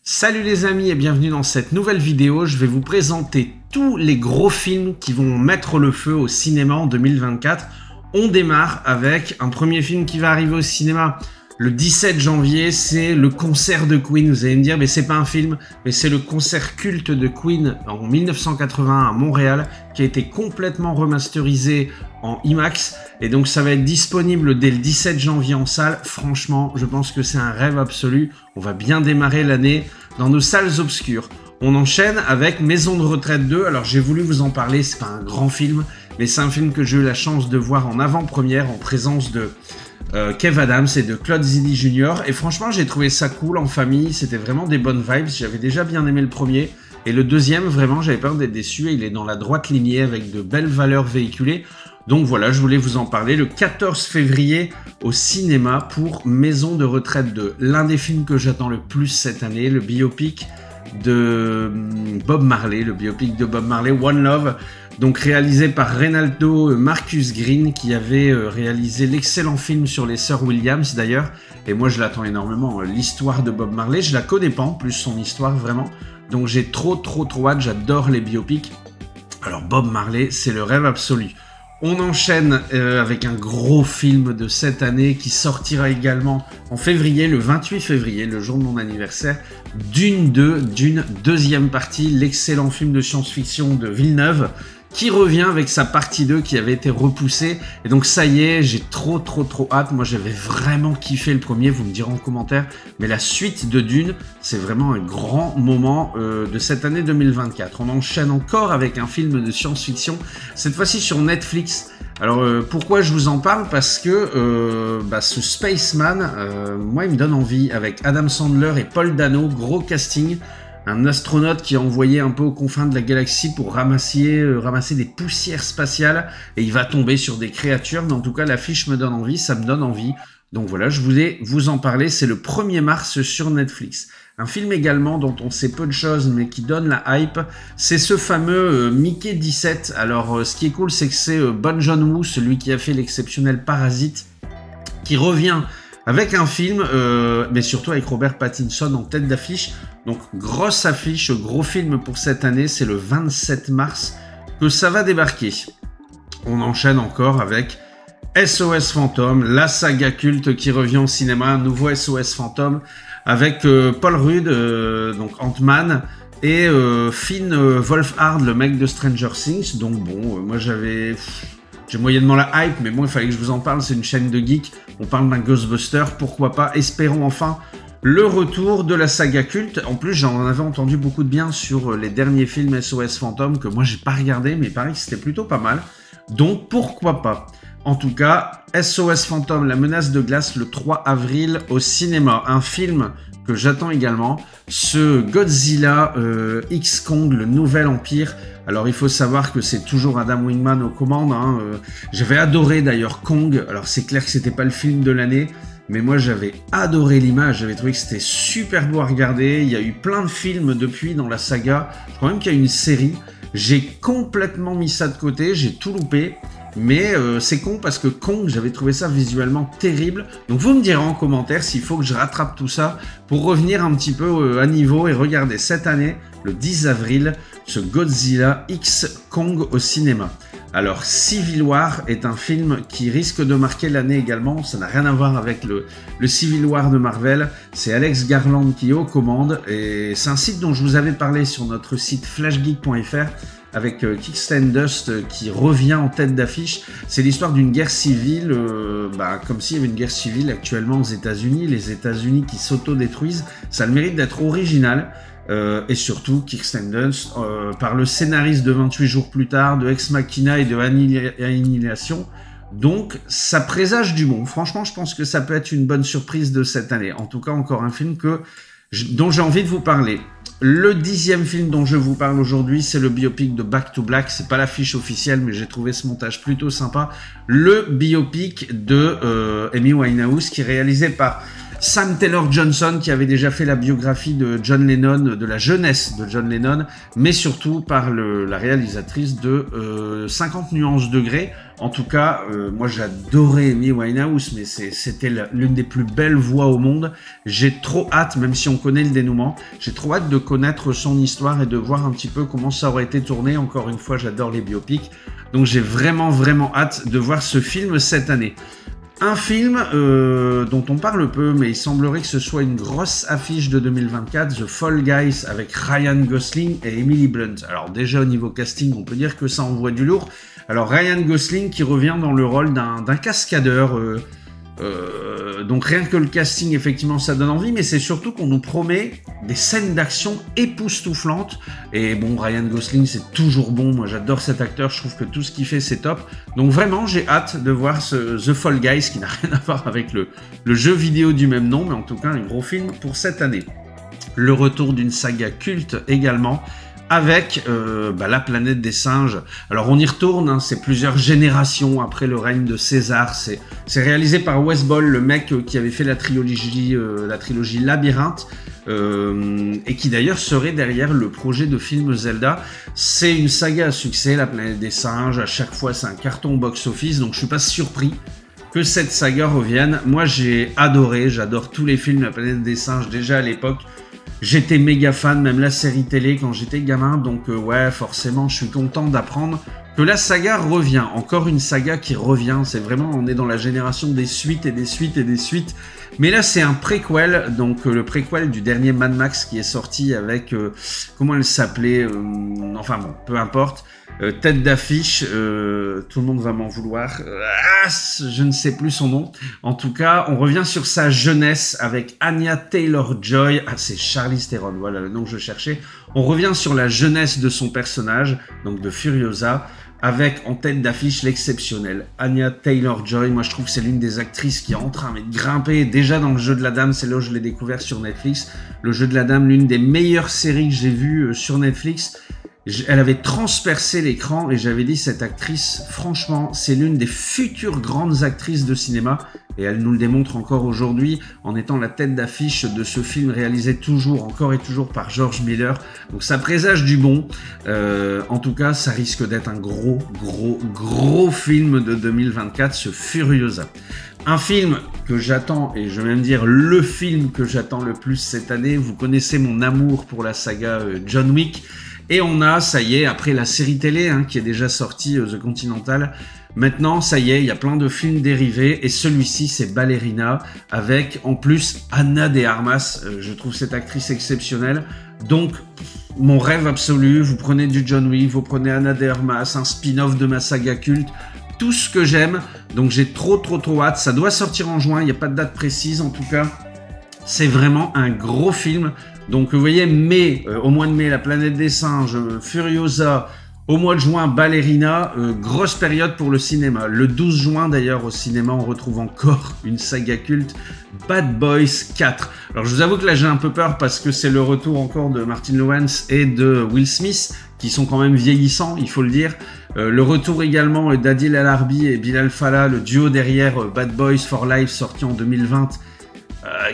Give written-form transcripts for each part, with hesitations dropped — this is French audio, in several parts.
Salut les amis et bienvenue dans cette nouvelle vidéo. Je vais vous présenter tous les gros films qui vont mettre le feu au cinéma en 2024. On démarre avec un premier film qui va arriver au cinéma le 17 janvier. C'est le concert de Queen. Vous allez me dire, mais c'est pas un film, mais c'est le concert culte de Queen en 1981 à Montréal qui a été complètement remasterisé en IMAX. Et donc ça va être disponible dès le 17 janvier en salle. Franchement, je pense que c'est un rêve absolu. On va bien démarrer l'année dans nos salles obscures. On enchaîne avec Maison de retraite 2. Alors j'ai voulu vous en parler, c'est pas un grand film, mais c'est un film que j'ai eu la chance de voir en avant-première en présence de Kev Adams et de Claude Zidi Jr. Et franchement, j'ai trouvé ça cool en famille. C'était vraiment des bonnes vibes. J'avais déjà bien aimé le premier. Et le deuxième, vraiment, j'avais peur d'être déçu. Et il est dans la droite lignée avec de belles valeurs véhiculées. Donc voilà, je voulais vous en parler le 14 février au cinéma pour Maison de retraite 2. L'un des films que j'attends le plus cette année, le biopic de Bob Marley, One Love, donc réalisé par Reynaldo Marcus Green, qui avait réalisé l'excellent film sur les sœurs Williams d'ailleurs, et moi je l'attends énormément. L'histoire de Bob Marley, je la connais pas en plus, son histoire vraiment, donc j'ai trop hâte, j'adore les biopics. Alors Bob Marley, c'est le rêve absolu. On enchaîne avec un gros film de cette année qui sortira également en février, le 28 février, le jour de mon anniversaire, Dune 2, Dune deuxième partie, l'excellent film de science-fiction de Villeneuve, qui revient avec sa partie 2 qui avait été repoussée. Et donc ça y est, j'ai trop hâte. Moi j'avais vraiment kiffé le premier, vous me direz en commentaire. Mais la suite de Dune, c'est vraiment un grand moment de cette année 2024. On enchaîne encore avec un film de science-fiction, cette fois-ci sur Netflix. Alors pourquoi je vous en parle? Parce que ce Spaceman, moi il me donne envie, avec Adam Sandler et Paul Dano, gros casting. Un astronaute qui est envoyé un peu aux confins de la galaxie pour ramasser des poussières spatiales, et il va tomber sur des créatures, mais en tout cas l'affiche me donne envie, ça me donne envie. Donc voilà, je voulais vous en parler, c'est le 1er mars sur Netflix. Un film également dont on sait peu de choses mais qui donne la hype, c'est ce fameux Mickey 17. Alors ce qui est cool, c'est que c'est Bong Joon-ho, celui qui a fait l'exceptionnel Parasite, qui revient avec un film, mais surtout avec Robert Pattinson en tête d'affiche. Donc grosse affiche, gros film pour cette année, c'est le 27 mars que ça va débarquer. On enchaîne encore avec SOS Fantôme, la saga culte qui revient au cinéma, un nouveau SOS Fantôme avec Paul Rudd, donc Ant-Man, et Finn Wolfhard, le mec de Stranger Things. Donc bon, moi j'ai moyennement la hype, mais bon, il fallait que je vous en parle, c'est une chaîne de geeks, on parle d'un Ghostbuster, pourquoi pas, espérons enfin le retour de la saga culte. En plus, j'en avais entendu beaucoup de bien sur les derniers films SOS Fantôme, que moi j'ai pas regardé, mais il paraît que c'était plutôt pas mal, donc pourquoi pas. En tout cas, SOS Fantôme, la menace de glace, le 3 avril au cinéma, un film que j'attends également, ce Godzilla X Kong, le nouvel empire. Alors il faut savoir que c'est toujours Adam Wingman aux commandes, hein. J'avais adoré d'ailleurs Kong, alors c'est clair que c'était pas le film de l'année, mais moi j'avais adoré l'image, j'avais trouvé que c'était super beau à regarder. Il y a eu plein de films depuis dans la saga, je crois même qu'il y a une série. J'ai complètement mis ça de côté, j'ai tout loupé. Mais c'est con parce que Kong, j'avais trouvé ça visuellement terrible. Donc vous me direz en commentaire s'il faut que je rattrape tout ça pour revenir un petit peu à niveau et regarder cette année, le 10 avril, ce Godzilla X Kong au cinéma. Alors Civil War est un film qui risque de marquer l'année également. Ça n'a rien à voir avec le Civil War de Marvel. C'est Alex Garland qui est aux commandes. Et c'est un site dont je vous avais parlé sur notre site flashgeek.fr. Avec Kickstandust qui revient en tête d'affiche. C'est l'histoire d'une guerre civile, comme s'il y avait une guerre civile actuellement aux États-Unis, les États-Unis qui s'auto-détruisent. Ça a le mérite d'être original. Et surtout, Kickstandust, par le scénariste de 28 jours plus tard, de Ex Machina et de Annihilation. Donc, ça présage du bon. Franchement, je pense que ça peut être une bonne surprise de cette année. En tout cas, encore un film dont j'ai envie de vous parler. Le 10e film dont je vous parle aujourd'hui, c'est le biopic de Back to Black. C'est pas l'affiche officielle, mais j'ai trouvé ce montage plutôt sympa. Le biopic de Amy Winehouse, qui est réalisé par Sam Taylor Johnson qui avait déjà fait la biographie de John Lennon, de la jeunesse de John Lennon, mais surtout par la réalisatrice de 50 nuances degrés. En tout cas, moi j'adorais Amy Winehouse, mais c'était l'une des plus belles voix au monde. J'ai trop hâte, même si on connaît le dénouement, j'ai trop hâte de connaître son histoire et de voir un petit peu comment ça aurait été tourné. Encore une fois, j'adore les biopics, donc j'ai vraiment hâte de voir ce film cette année. Un film dont on parle peu, mais il semblerait que ce soit une grosse affiche de 2024, The Fall Guys, avec Ryan Gosling et Emily Blunt. Alors déjà au niveau casting, on peut dire que ça envoie du lourd. Alors Ryan Gosling qui revient dans le rôle d'un cascadeur, donc rien que le casting, effectivement, ça donne envie, mais c'est surtout qu'on nous promet des scènes d'action époustouflantes. Et bon, Ryan Gosling, c'est toujours bon. Moi, j'adore cet acteur. Je trouve que tout ce qu'il fait, c'est top. Donc vraiment, j'ai hâte de voir The Fall Guys, qui n'a rien à voir avec le jeu vidéo du même nom, mais en tout cas, un gros film pour cette année. Le retour d'une saga culte également, avec la planète des singes. Alors on y retourne, hein, c'est plusieurs générations après le règne de César. C'est réalisé par Wes Ball, le mec qui avait fait la trilogie Labyrinthe, et qui d'ailleurs serait derrière le projet de film Zelda. C'est une saga à succès, la planète des singes. À chaque fois, c'est un carton box-office, donc je suis pas surpris que cette saga revienne. Moi, j'ai adoré, j'adore tous les films de la planète des singes déjà à l'époque. J'étais méga fan, même la série télé quand j'étais gamin, donc ouais, forcément, je suis content d'apprendre que la saga revient. Encore une saga qui revient, c'est vraiment, on est dans la génération des suites et des suites et des suites. Mais là, c'est un préquel, donc le préquel du dernier Mad Max qui est sorti avec, comment elle s'appelait, enfin bon, peu importe. Tête d'affiche, tout le monde va m'en vouloir, je ne sais plus son nom. En tout cas, on revient sur sa jeunesse avec Anya Taylor-Joy. Ah, c'est Charlize Theron, voilà le nom que je cherchais. On revient sur la jeunesse de son personnage, donc de Furiosa, avec en tête d'affiche l'exceptionnelle Anya Taylor-Joy. Moi, je trouve que c'est l'une des actrices qui est en train de grimper. Déjà dans le Jeu de la Dame, c'est là où je l'ai découvert sur Netflix. Le Jeu de la Dame, l'une des meilleures séries que j'ai vues sur Netflix. Elle avait transpercé l'écran et j'avais dit, cette actrice, franchement, c'est l'une des futures grandes actrices de cinéma. Et elle nous le démontre encore aujourd'hui en étant la tête d'affiche de ce film réalisé encore et toujours par George Miller. Donc ça présage du bon. En tout cas, ça risque d'être un gros film de 2024, ce Furiosa. Un film que j'attends, et je vais même dire le film que j'attends le plus cette année. Vous connaissez mon amour pour la saga John Wick. Et on a, ça y est, après la série télé qui est déjà sortie, The Continental, maintenant, ça y est, il y a plein de films dérivés, et celui-ci, c'est Ballerina, avec, en plus, Ana de Armas. Je trouve cette actrice exceptionnelle. Donc, mon rêve absolu, vous prenez du John Wick, vous prenez Ana de Armas, un spin-off de ma saga culte, tout ce que j'aime. Donc, j'ai trop hâte. Ça doit sortir en juin, il n'y a pas de date précise, en tout cas. C'est vraiment un gros film. Donc vous voyez, mai, au mois de mai, La planète des singes, Furiosa, au mois de juin, Ballerina, grosse période pour le cinéma. Le 12 juin d'ailleurs, au cinéma, on retrouve encore une saga culte, Bad Boys 4. Alors je vous avoue que là j'ai un peu peur parce que c'est le retour encore de Martin Lawrence et de Will Smith, qui sont quand même vieillissants, il faut le dire. Le retour également d'Adil El-Arbi et Bilal Fallah, le duo derrière Bad Boys for Life, sorti en 2020.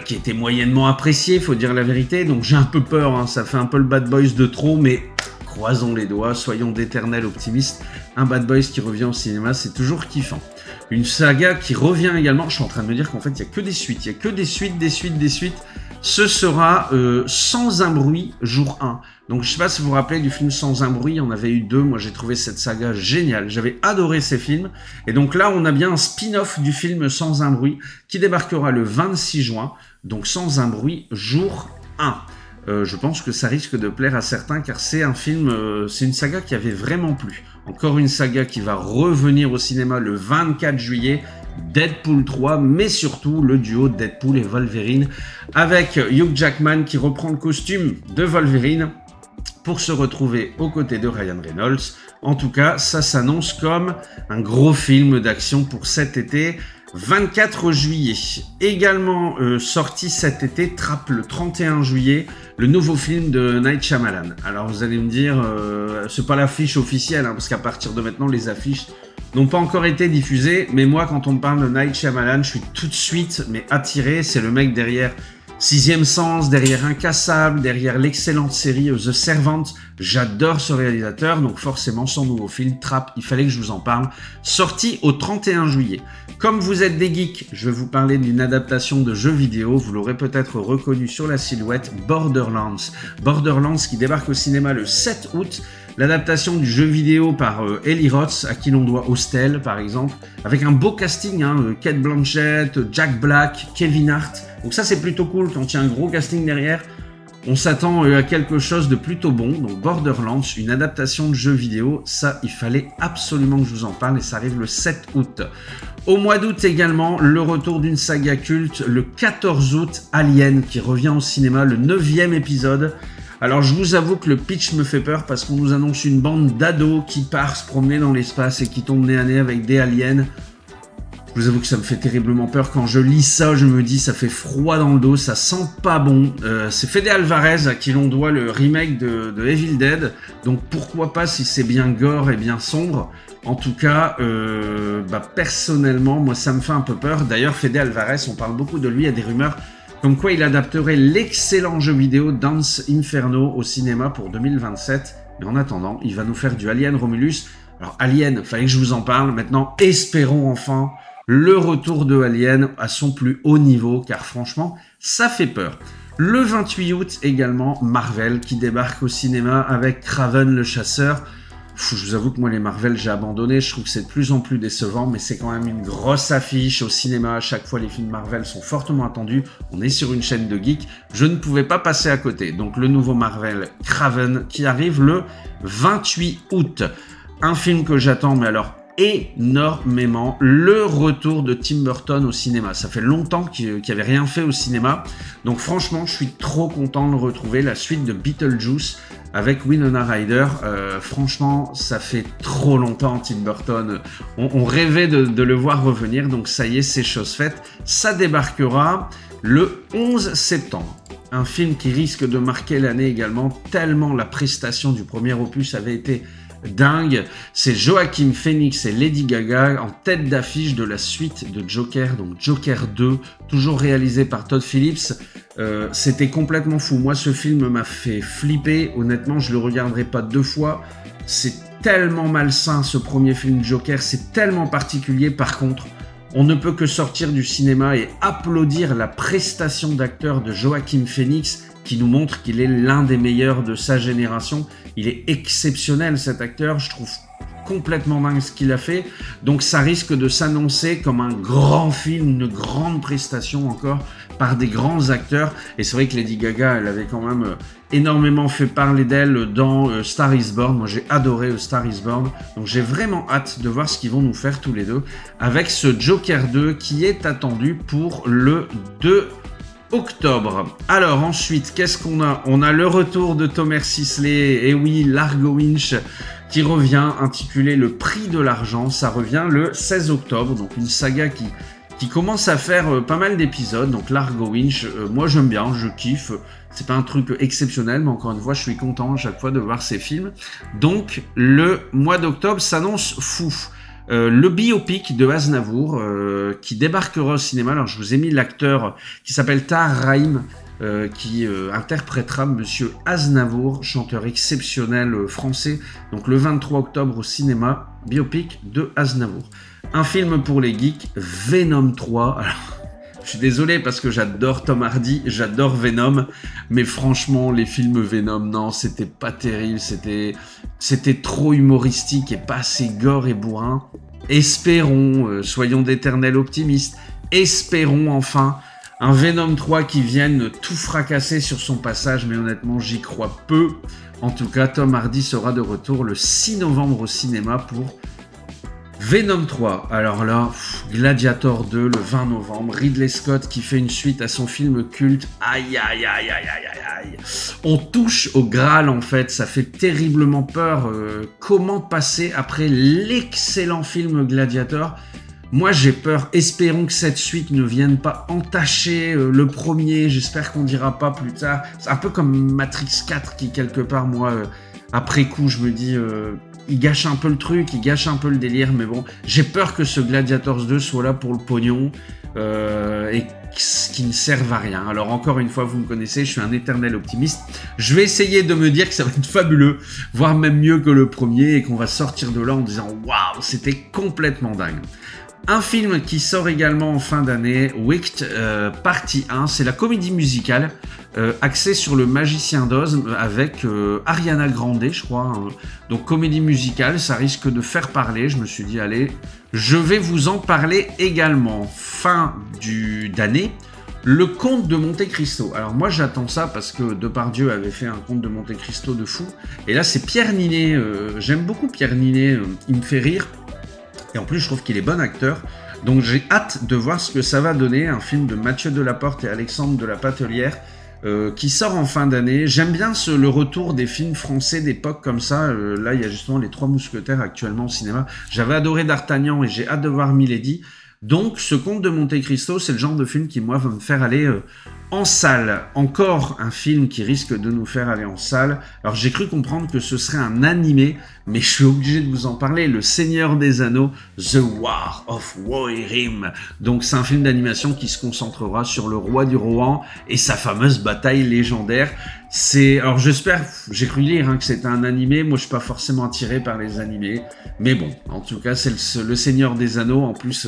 Qui était moyennement apprécié, il faut dire la vérité, donc j'ai un peu peur, ça fait un peu le Bad Boys de trop, mais croisons les doigts, soyons d'éternels optimistes. Un Bad Boys qui revient au cinéma, c'est toujours kiffant. Une saga qui revient également, je suis en train de me dire qu'en fait il n'y a que des suites, il n'y a que des suites. Ce sera Sans un bruit, jour 1. Donc je sais pas si vous vous rappelez du film Sans un bruit, il y en avait eu 2, moi j'ai trouvé cette saga géniale, j'avais adoré ces films. Et donc là on a bien un spin-off du film Sans un bruit qui débarquera le 26 juin, donc Sans un bruit, jour 1. Je pense que ça risque de plaire à certains car c'est un film, c'est une saga qui avait vraiment plu. Encore une saga qui va revenir au cinéma le 24 juillet, Deadpool 3, mais surtout le duo Deadpool et Wolverine, avec Hugh Jackman qui reprend le costume de Wolverine pour se retrouver aux côtés de Ryan Reynolds. En tout cas, ça s'annonce comme un gros film d'action pour cet été. 24 juillet, également sorti cet été, Trappe le 31 juillet, le nouveau film de Night Shyamalan. Alors vous allez me dire, c'est pas l'affiche officielle, parce qu'à partir de maintenant, les affiches n'ont pas encore été diffusés, mais moi, quand on me parle de Night Shyamalan, je suis tout de suite attiré. C'est le mec derrière Sixième Sens, derrière Incassable, derrière l'excellente série The Servant. J'adore ce réalisateur, donc forcément son nouveau film Trap, il fallait que je vous en parle, sorti au 31 juillet. Comme vous êtes des geeks, je vais vous parler d'une adaptation de jeu vidéo, vous l'aurez peut-être reconnu sur la silhouette, Borderlands. Borderlands qui débarque au cinéma le 7 août, l'adaptation du jeu vidéo par Eli Roth, à qui l'on doit Hostel par exemple, avec un beau casting, Cate Blanchett, Jack Black, Kevin Hart. Donc ça c'est plutôt cool quand il y a un gros casting derrière. On s'attend à quelque chose de plutôt bon. Donc Borderlands, une adaptation de jeu vidéo, ça il fallait absolument que je vous en parle et ça arrive le 7 août. Au mois d'août également, le retour d'une saga culte, le 14 août, Alien qui revient au cinéma, le 9e épisode. Alors je vous avoue que le pitch me fait peur parce qu'on nous annonce une bande d'ados qui part se promener dans l'espace et qui tombe nez à nez avec des aliens. Je vous avoue que ça me fait terriblement peur. Quand je lis ça, je me dis ça fait froid dans le dos, ça sent pas bon. C'est Fede Alvarez à qui l'on doit le remake de Evil Dead. Donc pourquoi pas si c'est bien gore et bien sombre. En tout cas, personnellement, moi ça me fait un peu peur. D'ailleurs, Fede Alvarez, on parle beaucoup de lui, il y a des rumeurs comme quoi il adapterait l'excellent jeu vidéo Dance Inferno au cinéma pour 2027. Mais en attendant, il va nous faire du Alien Romulus. Alors Alien, fallait que je vous en parle. Maintenant, espérons enfin le retour de Alien à son plus haut niveau, car franchement, ça fait peur. Le 28 août également, Marvel qui débarque au cinéma avec Kraven le chasseur. Je vous avoue que moi les Marvel j'ai abandonné, je trouve que c'est de plus en plus décevant, mais c'est quand même une grosse affiche au cinéma. À chaque fois les films Marvel sont fortement attendus, on est sur une chaîne de geeks, je ne pouvais pas passer à côté. Donc le nouveau Marvel Kraven qui arrive le 28 août. Un film que j'attends, mais alors énormément, le retour de Tim Burton au cinéma. Ça fait longtemps qu'il avait rien fait au cinéma, donc franchement je suis trop content de le retrouver. La suite de Beetlejuice avec Winona Ryder, franchement ça fait trop longtemps. Tim Burton, on rêvait de le voir revenir, donc ça y est, c'est chose faite. Ça débarquera le 11 septembre. Un film qui risque de marquer l'année également, tellement la prestation du premier opus avait été dingue. C'est Joaquin Phoenix et Lady Gaga en tête d'affiche de la suite de Joker, donc Joker 2, toujours réalisé par Todd Phillips. C'était complètement fou. Moi, ce film m'a fait flipper. Honnêtement, je le regarderai pas deux fois. C'est tellement malsain, ce premier film Joker. C'est tellement particulier. Par contre, on ne peut que sortir du cinéma et applaudir la prestation d'acteur de Joaquin Phoenix, qui nous montre qu'il est l'un des meilleurs de sa génération. Il est exceptionnel cet acteur, je trouve complètement dingue ce qu'il a fait. Donc ça risque de s'annoncer comme un grand film, une grande prestation encore par des grands acteurs. Et c'est vrai que Lady Gaga, elle avait quand même énormément fait parler d'elle dans Star is Born. Moi j'ai adoré Star is Born. Donc j'ai vraiment hâte de voir ce qu'ils vont nous faire tous les deux avec ce Joker 2 qui est attendu pour le 2 octobre. Alors ensuite, qu'est-ce qu'on a? On a le retour de Thomas Sisley, et oui, Largo Winch, qui revient, intitulé Le Prix de l'argent. Ça revient le 16 octobre, donc une saga qui commence à faire pas mal d'épisodes. Donc Largo Winch, moi j'aime bien, je kiffe. C'est pas un truc exceptionnel, mais encore une fois, je suis content à chaque fois de voir ces films. Donc le mois d'octobre s'annonce fou. Le biopic de Aznavour qui débarquera au cinéma. Alors je vous ai mis l'acteur qui s'appelle Tahar Rahim qui interprétera Monsieur Aznavour, chanteur exceptionnel français. Donc le 23 octobre au cinéma, biopic de Aznavour. Un film pour les geeks, Venom 3. Alors, je suis désolé parce que j'adore Tom Hardy, j'adore Venom, mais franchement les films Venom, non, c'était pas terrible, c'était trop humoristique et pas assez gore et bourrin. Espérons, soyons d'éternels optimistes, espérons enfin un Venom 3 qui vienne tout fracasser sur son passage, mais honnêtement j'y crois peu. En tout cas, Tom Hardy sera de retour le 6 novembre au cinéma pour Venom 3, alors là, Gladiator 2 le 20 novembre, Ridley Scott qui fait une suite à son film culte, aïe aïe aïe aïe aïe aïe, on touche au Graal en fait, ça fait terriblement peur, comment passer après l'excellent film Gladiator? Moi j'ai peur, espérons que cette suite ne vienne pas entacher le premier, j'espère qu'on dira pas plus tard, c'est un peu comme Matrix 4 qui quelque part moi, après coup je me dis... il gâche un peu le truc, il gâche un peu le délire, mais bon, j'ai peur que ce Gladiators 2 soit là pour le pognon et qui ne servent à rien. Alors encore une fois, vous me connaissez, je suis un éternel optimiste. Je vais essayer de me dire que ça va être fabuleux, voire même mieux que le premier, et qu'on va sortir de là en disant « Waouh, c'était complètement dingue ». Un film qui sort également en fin d'année, Wicked, partie 1, c'est la comédie musicale axée sur le magicien d'Oz avec Ariana Grande, je crois. Hein. Donc comédie musicale, ça risque de faire parler. Je me suis dit, allez, je vais vous en parler également. Fin d'année, le Comte de Monte Cristo. Alors moi j'attends ça parce que Depardieu avait fait un Comte de Monte Cristo de fou. Et là c'est Pierre Ninet, j'aime beaucoup Pierre Ninet, il me fait rire. Et en plus, je trouve qu'il est bon acteur. Donc j'ai hâte de voir ce que ça va donner. Un film de Mathieu Delaporte et Alexandre de la Patelière qui sort en fin d'année. J'aime bien le retour des films français d'époque comme ça. Là, il y a justement les Trois Mousquetaires actuellement au cinéma. J'avais adoré D'Artagnan et j'ai hâte de voir Milady. Donc, ce Comte de Monte Cristo, c'est le genre de film qui, moi, va me faire aller en salle. Encore un film qui risque de nous faire aller en salle. Alors, j'ai cru comprendre que ce serait un animé, mais je suis obligé de vous en parler. Le Seigneur des Anneaux, The War of Rohirrim. Donc, c'est un film d'animation qui se concentrera sur le roi du Rohan et sa fameuse bataille légendaire. Alors j'espère, j'ai cru lire que c'était un animé, moi je suis pas forcément attiré par les animés, mais bon, en tout cas c'est le Seigneur des Anneaux. En plus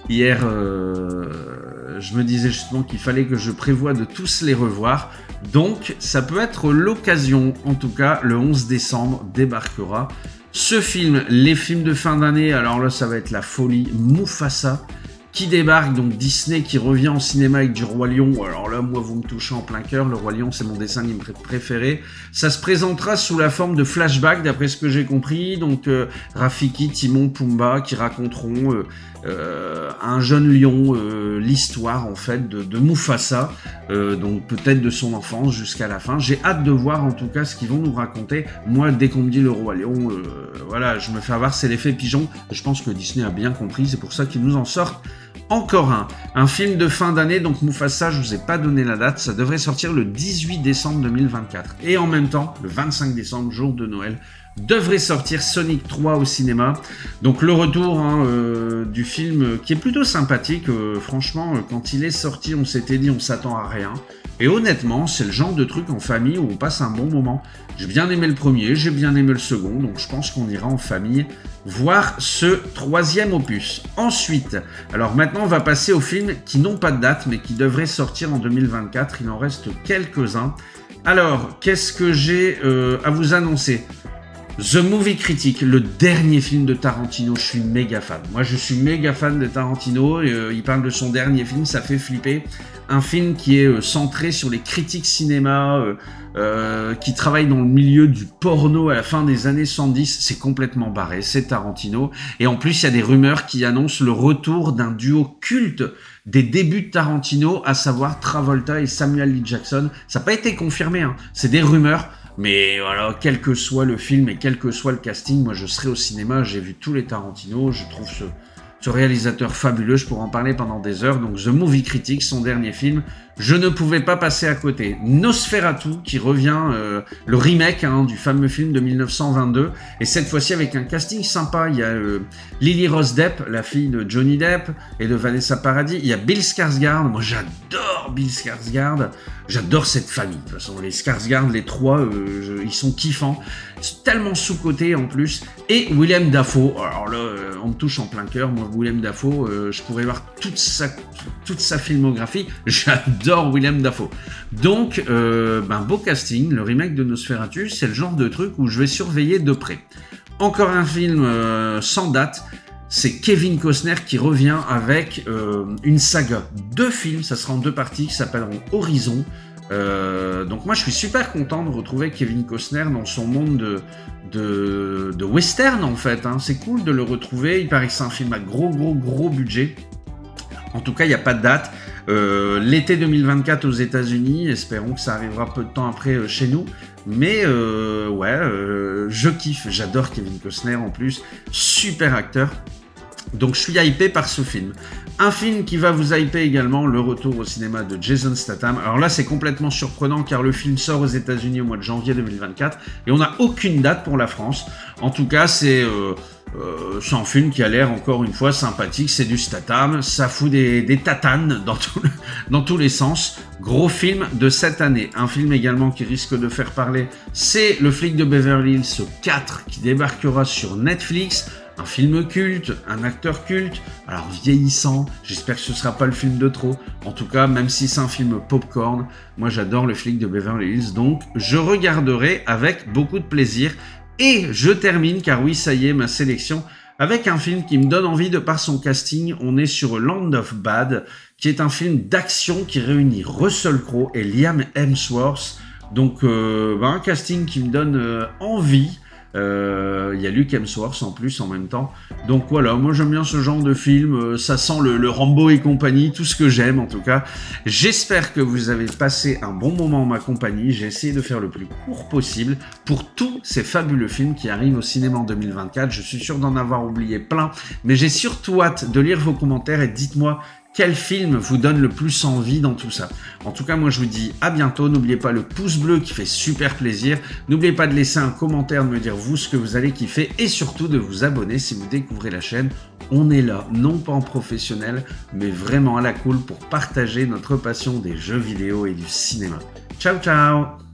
hier je me disais justement qu'il fallait que je prévoie de tous les revoir, donc ça peut être l'occasion. En tout cas le 11 décembre débarquera ce film. Les films de fin d'année, alors là ça va être la folie. Mufasa qui débarque, donc Disney qui revient en cinéma avec du Roi Lion. Alors là, moi, vous me touchez en plein cœur. Le Roi Lion, c'est mon dessin animé préféré. Ça se présentera sous la forme de flashback, d'après ce que j'ai compris. Donc, Rafiki, Timon, Pumba, qui raconteront un jeune lion, l'histoire, en fait, de Mufasa. Donc, peut-être de son enfance jusqu'à la fin. J'ai hâte de voir, en tout cas, ce qu'ils vont nous raconter. Moi, dès qu'on me dit le Roi Lion, voilà, je me fais avoir, c'est l'effet pigeon. Je pense que Disney a bien compris. C'est pour ça qu'ils nous en sortent encore un film de fin d'année. Donc Mufasa, je vous ai pas donné la date, ça devrait sortir le 18 décembre 2024. Et en même temps, le 25 décembre, jour de Noël, devrait sortir Sonic 3 au cinéma. Donc le retour du film qui est plutôt sympathique. Franchement, quand il est sorti, on s'était dit on s'attend à rien. Et honnêtement, c'est le genre de truc en famille où on passe un bon moment. J'ai bien aimé le premier, j'ai bien aimé le second, donc je pense qu'on ira en famille voir ce troisième opus. Ensuite, alors maintenant on va passer aux films qui n'ont pas de date, mais qui devraient sortir en 2024. Il en reste quelques-uns. Alors, qu'est-ce que j'ai à vous annoncer ? The Movie Critic, le dernier film de Tarantino, je suis méga fan. Moi, je suis méga fan de Tarantino. Il parle de son dernier film, ça fait flipper. Un film qui est centré sur les critiques cinéma, qui travaillent dans le milieu du porno à la fin des années 70. C'est complètement barré, c'est Tarantino. Et en plus, il y a des rumeurs qui annoncent le retour d'un duo culte des débuts de Tarantino, à savoir Travolta et Samuel L. Jackson. Ça n'a pas été confirmé, hein. C'est des rumeurs. Mais voilà, quel que soit le film et quel que soit le casting, moi je serai au cinéma, j'ai vu tous les Tarantino, je trouve ce réalisateur fabuleux, je pourrais en parler pendant des heures. Donc The Movie Critic, son dernier film, je ne pouvais pas passer à côté. Nosferatu, qui revient, le remake du fameux film de 1922, et cette fois-ci avec un casting sympa. Il y a Lily Rose Depp, la fille de Johnny Depp et de Vanessa Paradis. Il y a Bill Skarsgård, moi j'adore Bill Skarsgård, j'adore cette famille. De toute façon, les Skarsgård, les trois, ils sont kiffants. C'est tellement sous-coté en plus. Et Willem Dafoe, alors là, on me touche en plein cœur. Moi, Willem Dafoe, je pourrais voir toute sa filmographie. J'adore Willem Dafoe. Donc, beau casting. Le remake de Nosferatu, c'est le genre de truc où je vais surveiller de près. Encore un film sans date. C'est Kevin Costner qui revient avec une saga. 2 films, ça sera en 2 parties, qui s'appelleront Horizon. Donc moi je suis super content de retrouver Kevin Costner dans son monde de western en fait, hein. C'est cool de le retrouver. Il paraît que c'est un film à gros budget. En tout cas il n'y a pas de date. L'été 2024 aux États-Unis, espérons que ça arrivera peu de temps après chez nous. Mais je kiffe, j'adore Kevin Costner en plus, super acteur. Donc je suis hypé par ce film. Un film qui va vous hyper également, le retour au cinéma de Jason Statham. Alors là c'est complètement surprenant car le film sort aux États-Unis au mois de janvier 2024 et on n'a aucune date pour la France. En tout cas c'est un film qui a l'air encore une fois sympathique, c'est du Statham, ça fout des tatanes dans tous les sens. Gros film de cette année. Un film également qui risque de faire parler, c'est Le Flic de Beverly Hills 4 qui débarquera sur Netflix. Un film culte, un acteur culte, alors vieillissant, j'espère que ce sera pas le film de trop. En tout cas, même si c'est un film popcorn, moi j'adore Le Flic de Beverly Hills, donc je regarderai avec beaucoup de plaisir. Et je termine, car oui, ça y est, ma sélection, avec un film qui me donne envie de par son casting. On est sur Land of Bad, qui est un film d'action qui réunit Russell Crowe et Liam Hemsworth. Donc un casting qui me donne envie. Il y a Luke Hemsworth en plus en même temps. Donc voilà, moi j'aime bien ce genre de film, ça sent le Rambo et compagnie, tout ce que j'aime en tout cas. J'espère que vous avez passé un bon moment en ma compagnie. J'ai essayé de faire le plus court possible pour tous ces fabuleux films qui arrivent au cinéma en 2024. Je suis sûr d'en avoir oublié plein, mais j'ai surtout hâte de lire vos commentaires et dites-moi quel film vous donne le plus envie dans tout ça. En tout cas, moi je vous dis à bientôt. N'oubliez pas le pouce bleu qui fait super plaisir. N'oubliez pas de laisser un commentaire, de me dire vous ce que vous allez kiffer et surtout de vous abonner si vous découvrez la chaîne. On est là, non pas en professionnel, mais vraiment à la cool pour partager notre passion des jeux vidéo et du cinéma. Ciao ciao!